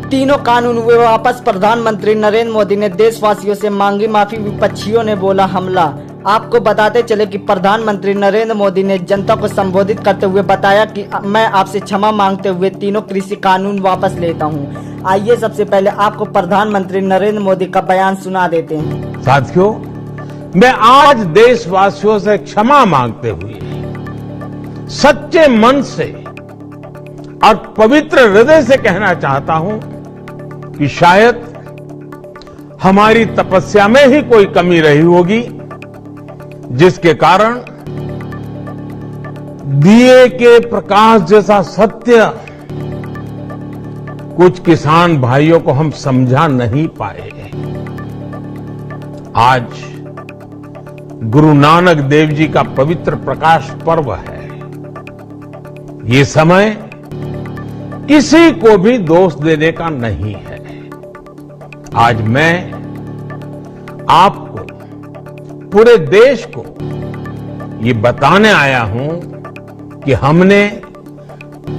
तीनों कानून हुए वापस। प्रधानमंत्री नरेंद्र मोदी ने देशवासियों से मांगी माफी, विपक्षियों ने बोला हमला। आपको बताते चले कि प्रधानमंत्री नरेंद्र मोदी ने जनता को संबोधित करते हुए बताया कि मैं आपसे क्षमा मांगते हुए तीनों कृषि कानून वापस लेता हूं। आइए सबसे पहले आपको प्रधानमंत्री नरेंद्र मोदी का बयान सुना देते हैं। साथियों, मैं आज देशवासियों से क्षमा मांगते हुए सच्चे मन से और पवित्र हृदय से कहना चाहता हूं कि शायद हमारी तपस्या में ही कोई कमी रही होगी, जिसके कारण दिए के प्रकाश जैसा सत्य कुछ किसान भाइयों को हम समझा नहीं पाए। आज गुरु नानक देव जी का पवित्र प्रकाश पर्व है। ये समय किसी को भी दोष देने का नहीं है। आज मैं आपको, पूरे देश को ये बताने आया हूं कि हमने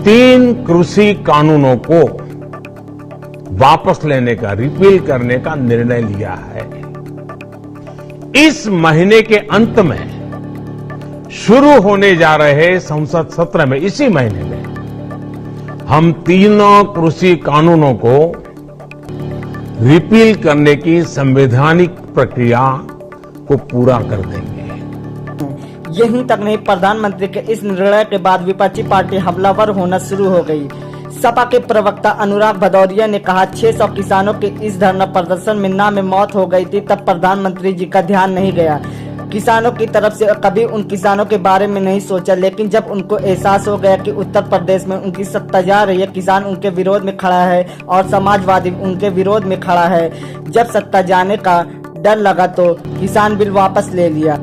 3 कृषि कानूनों को वापस लेने का, रिपील करने का निर्णय लिया है। इस महीने के अंत में शुरू होने जा रहे संसद सत्र में, इसी महीने में हम तीनों कृषि कानूनों को रिपील करने की संवैधानिक प्रक्रिया को पूरा कर देंगे। यहीं तक नहीं, प्रधानमंत्री के इस निर्णय के बाद विपक्षी पार्टी हमलावर होना शुरू हो गई। सपा के प्रवक्ता अनुराग भदौरिया ने कहा 600 किसानों के इस धरना प्रदर्शन में ना में मौत हो गई थी, तब प्रधानमंत्री जी का ध्यान नहीं गया। किसानों की तरफ से कभी उन किसानों के बारे में नहीं सोचा, लेकिन जब उनको एहसास हो गया कि उत्तर प्रदेश में उनकी सत्ता जा रही है, किसान उनके विरोध में खड़ा है और समाजवादी उनके विरोध में खड़ा है, जब सत्ता जाने का डर लगा तो किसान बिल वापस ले लिया।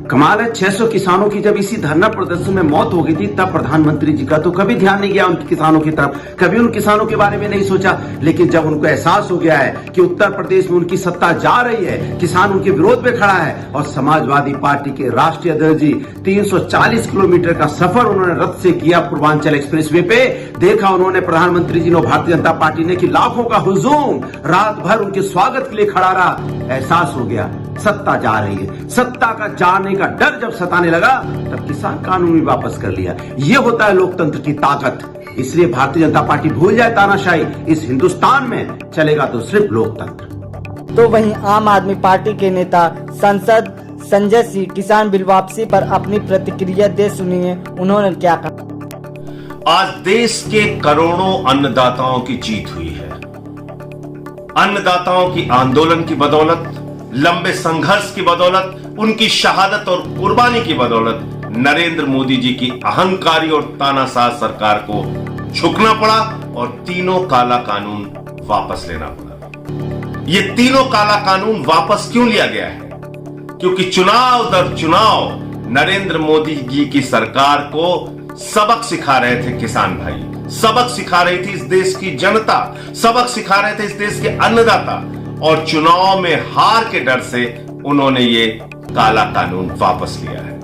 कमाल है, 600 किसानों की जब इसी धरना प्रदर्शन में मौत हो गई थी, तब प्रधानमंत्री जी का तो कभी ध्यान नहीं गया उन किसानों की तरफ, कभी उन किसानों के बारे में नहीं सोचा। लेकिन जब उनको एहसास हो गया है कि उत्तर प्रदेश में उनकी सत्ता जा रही है, किसान उनके विरोध में खड़ा है और समाजवादी पार्टी के राष्ट्रीय अध्यक्ष जी 340 किलोमीटर का सफर उन्होंने रथ से किया पूर्वांचल एक्सप्रेसवे पे, देखा उन्होंने प्रधानमंत्री जी ने, भारतीय जनता पार्टी ने, कि लाखों का हुजूम रात भर उनके स्वागत के लिए खड़ा रहा। एहसास हो गया सत्ता जा रही है, सत्ता का जाने का डर जब सताने लगा, तब किसान कानून भी वापस कर लिया। ये होता है लोकतंत्र की ताकत। इसलिए भारतीय जनता पार्टी भूल जाए तानाशाही, इस हिंदुस्तान में चलेगा तो सिर्फ लोकतंत्र। तो वहीं आम आदमी पार्टी के नेता सांसद संजय सिंह किसान बिल वापसी पर अपनी प्रतिक्रिया दे, सुनिए उन्होंने क्या कहा। आज देश के करोड़ों अन्नदाताओं की जीत हुई है। अन्नदाताओं की आंदोलन की बदौलत, लंबे संघर्ष की बदौलत, उनकी शहादत और कुर्बानी की बदौलत नरेंद्र मोदी जी की अहंकारी और तानाशाह सरकार को झुकना पड़ा और तीनों काला कानून वापस लेना पड़ा। ये तीनों काला कानून वापस क्यों लिया गया है? क्योंकि चुनाव दर चुनाव नरेंद्र मोदी जी की सरकार को सबक सिखा रहे थे किसान भाई, सबक सिखा रही थी इस देश की जनता, सबक सिखा रहे थे इस देश के अन्नदाता, और चुनाव में हार के डर से उन्होंने ये काला कानून वापस लिया है।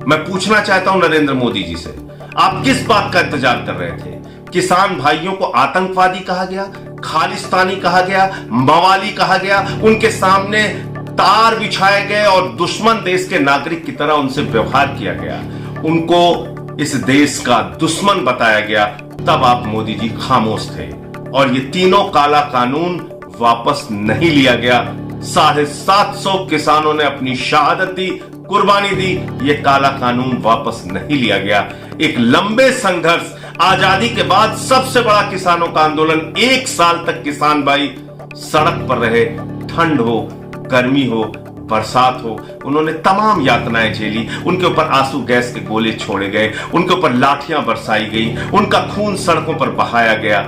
मैं पूछना चाहता हूं नरेंद्र मोदी जी से, आप किस बात का इंतजार कर रहे थे? किसान भाइयों को आतंकवादी कहा गया, खालिस्तानी कहा गया, मवाली कहा गया, उनके सामने तार बिछाए गए और दुश्मन देश के नागरिक की तरह उनसे व्यवहार किया गया, उनको इस देश का दुश्मन बताया गया, तब आप मोदी जी खामोश थे और ये तीनों काला कानून वापस नहीं लिया गया। 750 किसानों ने अपनी शहादत दी, कुर्बानी दी, ये काला कानून वापस नहीं लिया गया। एक लंबे संघर्ष, आजादी के बाद सबसे बड़ा किसानों का आंदोलन, 1 साल तक किसान भाई सड़क पर रहे, ठंड हो, गर्मी हो, बरसात हो, उन्होंने तमाम यातनाएं झेली, उनके ऊपर आंसू गैस के गोले छोड़े गए, उनके ऊपर लाठियां बरसाई गई, उनका खून सड़कों पर बहाया गया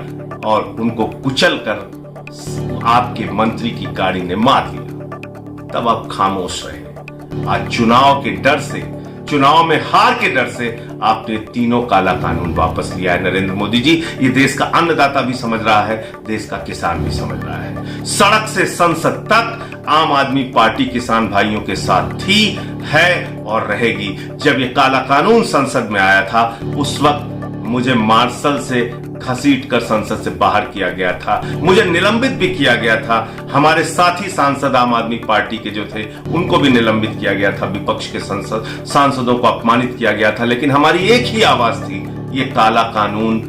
और उनको कुचल कर आपके मंत्री की गाड़ी ने मार लिया। तब आप खामोश रहे। आज चुनाव के डर से, चुनाव में हार के डर से आपने तीनों काला कानून वापस लिया है नरेंद्र मोदी जी। ये देश का अन्नदाता भी समझ रहा है, देश का किसान भी समझ रहा है। सड़क से संसद तक आम आदमी पार्टी किसान भाइयों के साथ थी, है और रहेगी। जब ये काला कानून संसद में आया था, उस वक्त मुझे मार्शल से घसीट कर संसद से बाहर किया गया था, मुझे निलंबित भी किया गया था। हमारे साथी सांसद आम आदमी पार्टी के जो थे उनको भी निलंबित किया गया था, विपक्ष के सांसदों को अपमानित किया गया था, लेकिन हमारी एक ही आवाज थी, ये काला कानून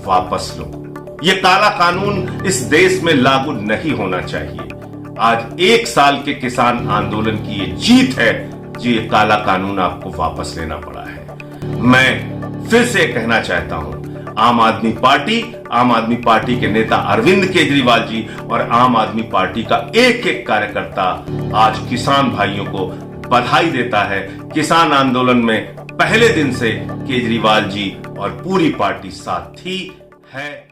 वापस लो। ये काला कानून इस देश में लागू नहीं होना चाहिए। आज 1 साल के किसान आंदोलन की ये जीत है जो ये काला कानून आपको वापस लेना पड़ा है। मैं फिर से कहना चाहता हूं, आम आदमी पार्टी के नेता अरविंद केजरीवाल जी और आम आदमी पार्टी का एक एक कार्यकर्ता आज किसान भाइयों को बधाई देता है। किसान आंदोलन में पहले दिन से केजरीवाल जी और पूरी पार्टी साथ थी, है।